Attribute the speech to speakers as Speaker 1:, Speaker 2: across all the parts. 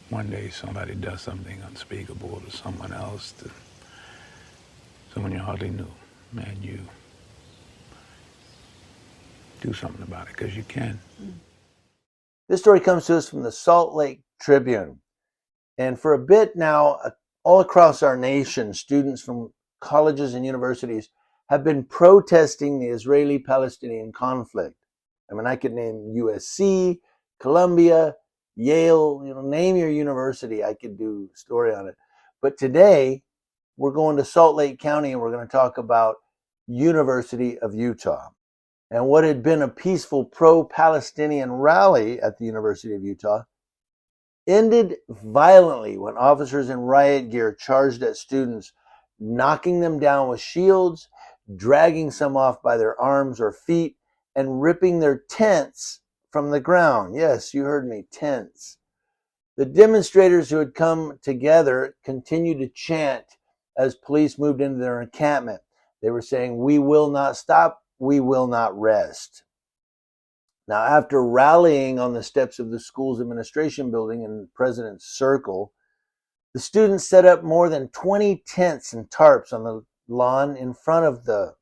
Speaker 1: one day somebody does something unspeakable to someone else, to someone you hardly knew, and you do something about it because you can.
Speaker 2: This story comes to us from the Salt Lake Tribune. And for a bit now, all across our nation, students from colleges and universities have been protesting the Israeli-Palestinian conflict. I mean, I could name USC, Columbia, Yale, name your university. I could do a story on it. But today, we're going to Salt Lake County and we're going to talk about University of Utah. And what had been a peaceful pro-Palestinian rally at the University of Utah ended violently when officers in riot gear charged at students, knocking them down with shields, dragging some off by their arms or feet, and ripping their tents from the ground. Yes, you heard me, tents. The demonstrators who had come together continued to chant as police moved into their encampment. They were saying, "We will not stop, we will not rest." Now, after rallying on the steps of the school's administration building in President's Circle, the students set up more than 20 tents and tarps on the lawn in front of the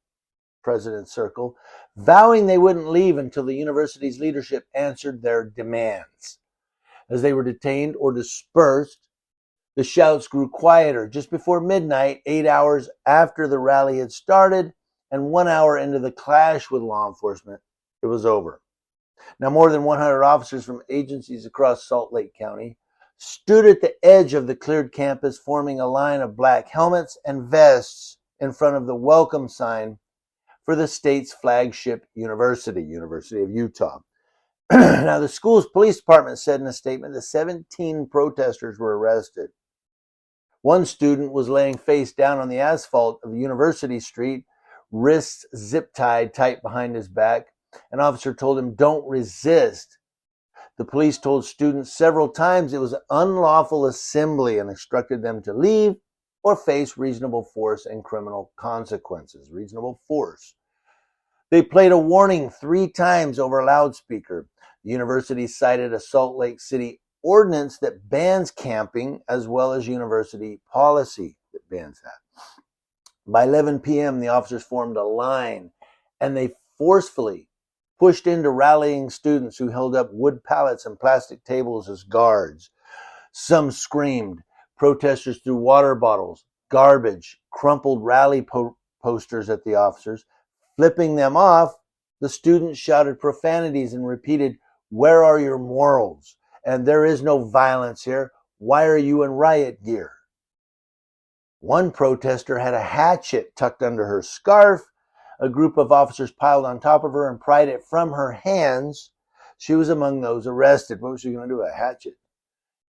Speaker 2: President's Circle, vowing they wouldn't leave until the university's leadership answered their demands. As they were detained or dispersed, the shouts grew quieter. Just before midnight, 8 hours after the rally had started, and 1 hour into the clash with law enforcement, it was over. Now, more than 100 officers from agencies across Salt Lake County stood at the edge of the cleared campus, forming a line of black helmets and vests in front of the welcome sign for the state's flagship university, University of Utah. Now, the school's police department said in a statement that 17 protesters were arrested. One student was laying face down on the asphalt of University Street, wrists zip-tied tight behind his back. An officer told him, "Don't resist." The police told students several times it was an unlawful assembly and instructed them to leave or face reasonable force and criminal consequences. Reasonable force. They played a warning 3 times over a loudspeaker. The university cited a Salt Lake City ordinance that bans camping, as well as university policy that bans that. By 11 p.m., the officers formed a line and they forcefully pushed into rallying students who held up wood pallets and plastic tables as guards. Some screamed. Protesters threw water bottles, garbage, crumpled rally posters at the officers. Flipping them off, the students shouted profanities and repeated, "Where are your morals? And there is no violence here. Why are you in riot gear?" One protester had a hatchet tucked under her scarf. A group of officers piled on top of her and pried it from her hands. She was among those arrested. What was she going to do? A hatchet.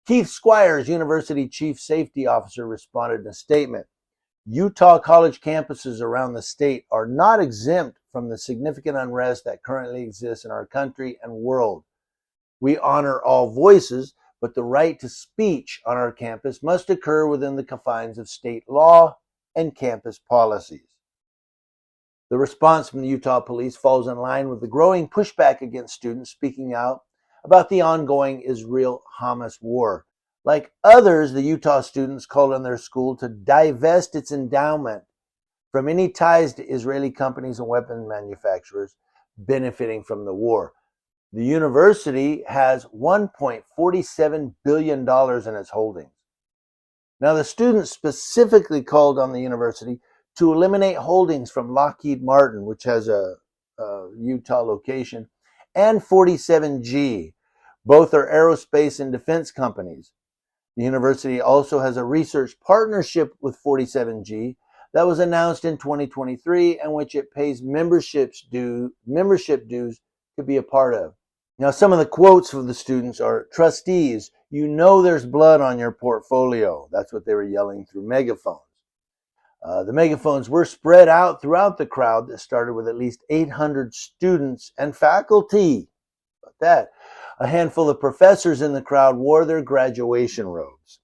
Speaker 2: Keith Squires, University Chief Safety Officer, responded in a statement. Utah college campuses around the state are not exempt from the significant unrest that currently exists in our country and world. We honor all voices, but the right to speech on our campus must occur within the confines of state law and campus policies. The response from the Utah police falls in line with the growing pushback against students speaking out about the ongoing Israel-Hamas war. Like others, the Utah students called on their school to divest its endowment from any ties to Israeli companies and weapon manufacturers benefiting from the war. The university has $1.47 billion in its holdings. Now, the students specifically called on the university to eliminate holdings from Lockheed Martin, which has a Utah location, and 47G. Both are aerospace and defense companies. The university also has a research partnership with 47G that was announced in 2023 and which it pays membership dues to be a part of. Now, some of the quotes from the students are, "Trustees, you know there's blood on your portfolio." That's what they were yelling through megaphones. The megaphones were spread out throughout the crowd that started with at least 800 students and faculty. About that. A handful of professors in the crowd wore their graduation robes.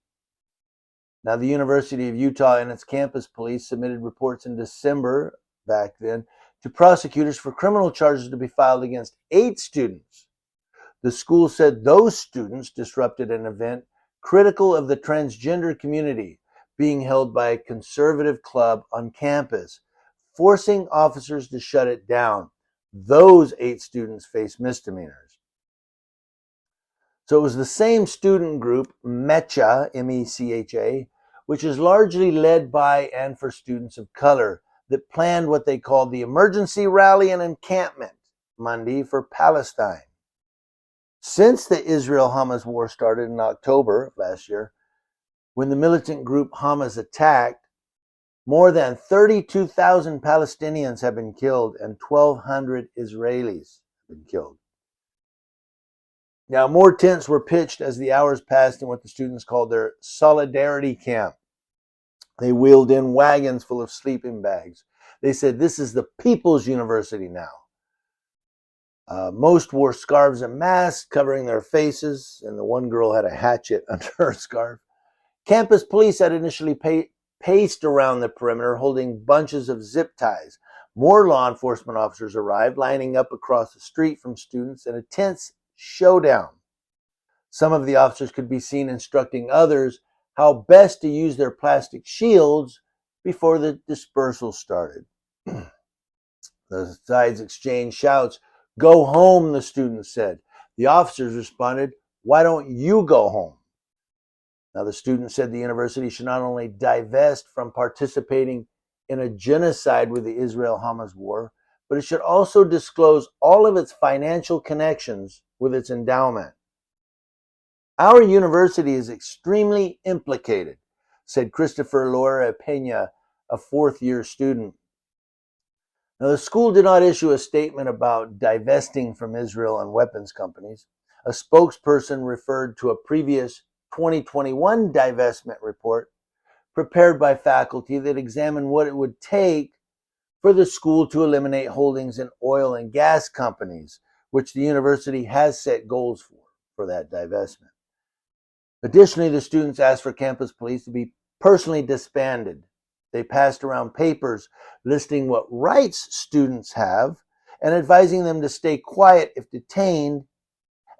Speaker 2: Now, the University of Utah and its campus police submitted reports in December, back then, to prosecutors for criminal charges to be filed against 8 students. The school said those students disrupted an event critical of the transgender community being held by a conservative club on campus, forcing officers to shut it down. Those 8 students face misdemeanors. So it was the same student group, MECHA, M-E-C-H-A, which is largely led by and for students of color, that planned what they called the Emergency Rally and Encampment Monday for Palestine. Since the Israel-Hamas war started in October of last year, when the militant group Hamas attacked, more than 32,000 Palestinians have been killed and 1,200 Israelis have been killed. Now, more tents were pitched as the hours passed in what the students called their solidarity camp. They wheeled in wagons full of sleeping bags. They said, "This is the people's university now." Most wore scarves and masks covering their faces, and the one girl had a hatchet under her scarf. Campus police had initially paced around the perimeter, holding bunches of zip ties. More law enforcement officers arrived, lining up across the street from students in a tense showdown. Some of the officers could be seen instructing others how best to use their plastic shields before the dispersal started. The sides exchanged shouts. "Go home," the students said. The officers responded, "Why don't you go home?" Now, the students said the university should not only divest from participating in a genocide with the Israel-Hamas war, but it should also disclose all of its financial connections with its endowment. "Our university is extremely implicated," said Christopher Loera Pena, a 4th-year student. Now, the school did not issue a statement about divesting from Israel and weapons companies. A spokesperson referred to a previous 2021 divestment report prepared by faculty that examined what it would take for the school to eliminate holdings in oil and gas companies, which the university has set goals for that divestment. Additionally, the students asked for campus police to be personally disbanded. They passed around papers listing what rights students have and advising them to stay quiet if detained,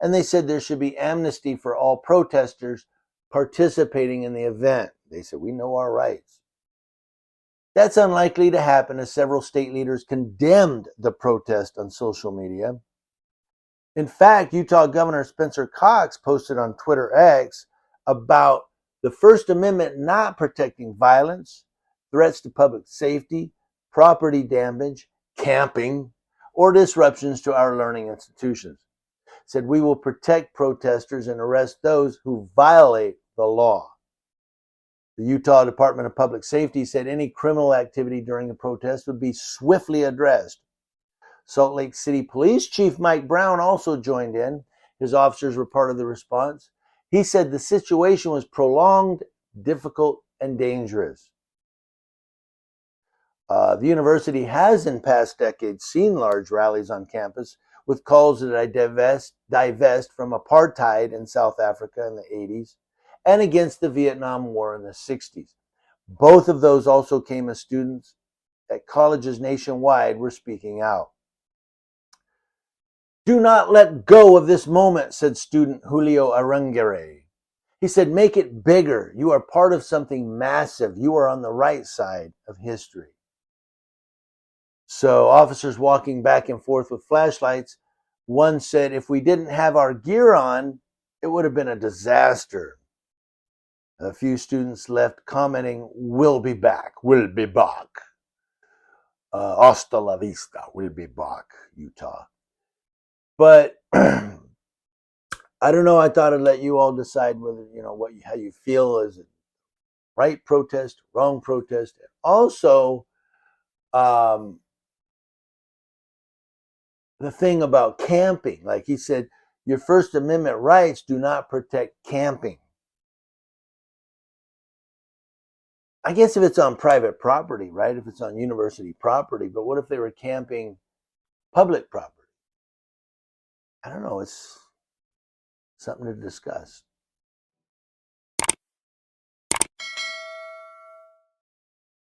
Speaker 2: and they said there should be amnesty for all protesters participating in the event. They said, "We know our rights." That's unlikely to happen, as several state leaders condemned the protest on social media. In fact, Utah Governor Spencer Cox posted on Twitter X about the First Amendment not protecting violence, threats to public safety, property damage, camping, or disruptions to our learning institutions. Said, "We will protect protesters and arrest those who violate the law." The Utah Department of Public Safety said any criminal activity during the protest would be swiftly addressed. Salt Lake City Police Chief Mike Brown also joined in. His officers were part of the response. He said the situation was prolonged, difficult, and dangerous. The university has in past decades seen large rallies on campus with calls that I divest from apartheid in South Africa in the 80s and against the Vietnam War in the 60s. Both of those also came as students at colleges nationwide were speaking out. "Do not let go of this moment," said student Julio Arangere. He said, "Make it bigger. You are part of something massive. You are on the right side of history." So officers walking back and forth with flashlights, one said, "If we didn't have our gear on, it would have been a disaster." A few students left commenting, "We'll be back. We'll be back. Hasta la vista. We'll be back, Utah." But I don't know. I thought I'd let you all decide whether, how you feel. Is it right protest, wrong protest? Also, the thing about camping, like he said, your First Amendment rights do not protect camping. I guess if it's on private property, right? If it's on university property, but what if they were camping public property? I don't know. It's something to discuss.